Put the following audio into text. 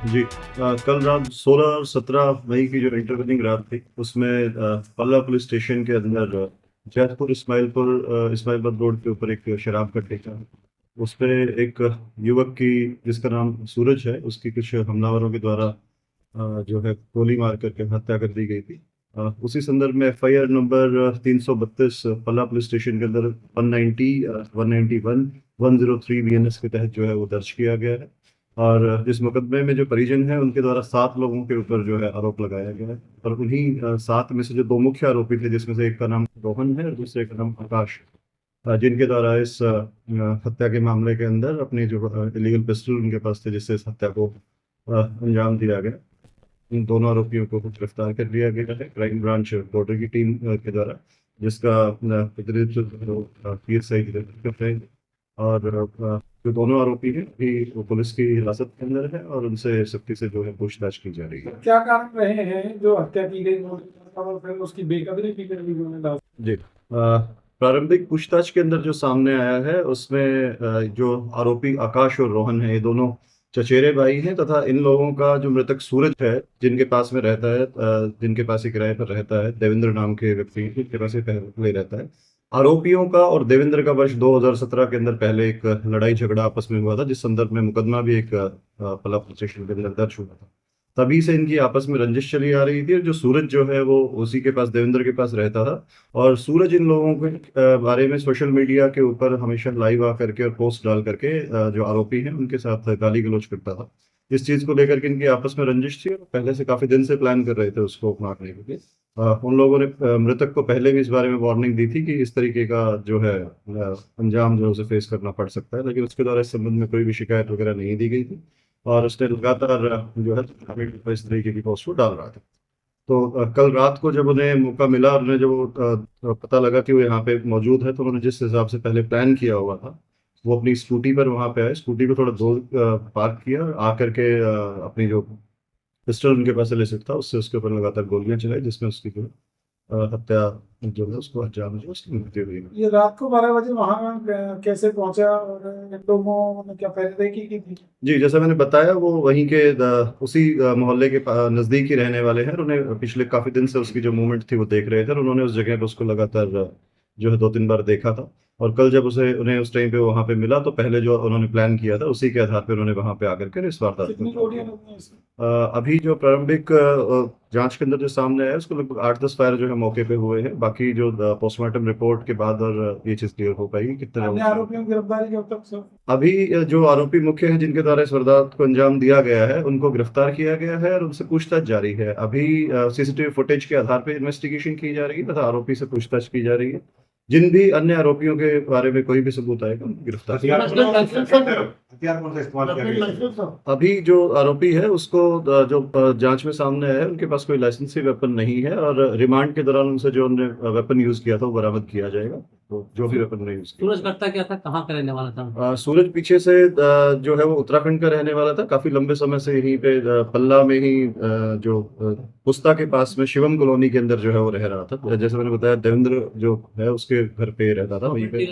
जी, कल रात 16 और 17 मई की जो इंटरवेनिंग रात थी उसमें पल्ला पुलिस स्टेशन के अंदर जैतपुर इस्माइलाबाद रोड के ऊपर एक शराब का ठेका है। उस पे एक युवक की, जिसका नाम सूरज है, उसकी कुछ हमलावरों के द्वारा जो है गोली मार करके हत्या कर दी गई थी। उसी संदर्भ में एफआईआर नंबर 332 पल्ला पुलिस स्टेशन के अंदर 190, 191, 103 बीएनएस के तहत जो है वो दर्ज किया गया है। और इस मुकदमे में जो परिजन है उनके द्वारा 7 लोगों के ऊपर जो है आरोप लगाया गया है। और उन्हीं 7 में से जो 2 मुख्य आरोपी थे, जिसमें से एक का नाम रोहन है और दूसरे का नाम आकाश, जिनके द्वारा इस हत्या के मामले के अंदर अपने जो इलीगल पिस्टल उनके पास थे, जिससे इस हत्या को अंजाम दिया गया। इन दोनों आरोपियों को गिरफ्तार कर लिया गया है क्राइम ब्रांच बॉर्डर की टीम के द्वारा, जिसका नेतृत्व पीएसआई कर रहे हैं। और जो दोनों आरोपी हैं अभी वो पुलिस की हिरासत के अंदर है और उनसे सख्ती से जो है पूछताछ की जा रही है। क्या कारण रहे हैं जो हत्या की गई और फिर उसकी बेकदरी की गई उन्होंने? जी, प्रारंभिक पूछताछ के अंदर जो सामने आया है उसमें जो आरोपी आकाश और रोहन है, ये दोनों चचेरे भाई हैं तथा इन लोगों का जो मृतक सूरज है, जिनके पास में रहता है, जिनके पास ही किराए पर रहता है, देवेंद्र नाम के व्यक्ति जिनके पास ही पहले रहता है। आरोपियों का और देवेंद्र का वर्ष 2017 के अंदर पहले एक लड़ाई झगड़ा आपस में हुआ था, जिस संदर्भ में मुकदमा भी एक पल्ला पुलिस स्टेशन के अंदर दर्ज हुआ था। तभी से इनकी आपस में रंजिश चली आ रही थी और जो सूरज जो है वो उसी के पास, देवेंद्र के पास रहता था। और सूरज इन लोगों के बारे में सोशल मीडिया के ऊपर हमेशा लाइव आकर के और पोस्ट डाल करके जो आरोपी हैं उनके साथ गाली गलौज करता था। इस चीज को लेकर के इनकी आपस में रंजिश थी और पहले से काफी दिन से प्लान कर रहे थे उसको मारने के लिए। उन लोगों ने मृतक को पहले भी इस बारे में वार्निंग दी थी कि इस तरीके का जो है अंजाम जो है उसे फेस करना पड़ सकता है, लेकिन उसके द्वारा इस संबंध में कोई भी शिकायत वगैरह नहीं दी गई थी और उसने लगातार जो है इस तरीके की पोस्ट को डाल रहा था। तो कल रात को जब उन्हें मौका मिला और उन्हें जब वो पता लगा कि वो यहाँ पे मौजूद है, तो उन्होंने जिस हिसाब से पहले प्लान किया हुआ था, वो अपनी स्कूटी पर वहां पे आए, स्कूटी को थोड़ा दूर पार्क किया और आकर के अपनी जो पिस्टल उनके पास इलिसिट था उससे उसके ऊपर लगातार गोलियां चलाई, जिसमें उसकी जो हत्या जो है उसको अंजाम जो उसकी मृत्यु हुई। ये रात को 12 बजे वहां कैसे पहुंचा और इन लोगों ने क्या पहले की थी? जी, जैसा मैंने बताया, वो वहीं के उसी मोहल्ले के नज़दीक ही रहने वाले हैं और उन्हें पिछले काफ़ी दिन से उसकी जो मूवमेंट थी वो देख रहे थे और उन्होंने उस जगह पे उसको लगातार जो है 2-3 बार देखा था। और कल जब उन्हें उस टाइम पे वहां पे मिला, तो पहले जो उन्होंने प्लान किया था उसी के आधार पर उन्होंने वहां पे आकर के इस वारदात कितनी को गोलियां लगी हैं इसमें? अभी जो प्रारंभिक जांच के अंदर जो सामने आया है उसको लगभग 8-10 फायर जो है मौके पे हुए हैं। बाकी जो पोस्टमार्टम रिपोर्ट के बाद और ये चीज क्लियर हो पाएगी कितने अन्य लोग। आरोपियों की गिरफ्तारी कब तक सर? अभी जो आरोपी मुख्य हैं जिनके द्वारा इस वारदात को अंजाम दिया गया है उनको गिरफ्तार किया गया है और उनसे पूछताछ जारी है। अभी सीसीटीवी फुटेज के आधार पर इन्वेस्टिगेशन की जा रही है तथा आरोपी से पूछताछ की जा रही है। जिन भी अन्य आरोपियों के बारे में कोई भी सबूत आएगा उनको गिरफ्तार किया जाएगा। हथियार कौन सा इस्तेमाल किया गया? अभी जो आरोपी है उसको जो जांच में सामने आया है उनके पास कोई लाइसेंसी वेपन नहीं है और रिमांड के दौरान उनसे जो उन्होंने वेपन यूज किया था वो बरामद किया जाएगा। तो जो भी वेपन नहीं यूज किया। सूरज करता क्या था, कहाँ का रहने वाला था? सूरज पीछे से जो है वो उत्तराखंड का रहने वाला था, काफी लंबे समय से यहीं पे पल्ला में ही जो पुस्ता के पास में शिवम कॉलोनी के अंदर जो है वो रह रहा था। जैसे मैंने बताया, देवेंद्र जो है उसके घर पे रहता था वहीं पे।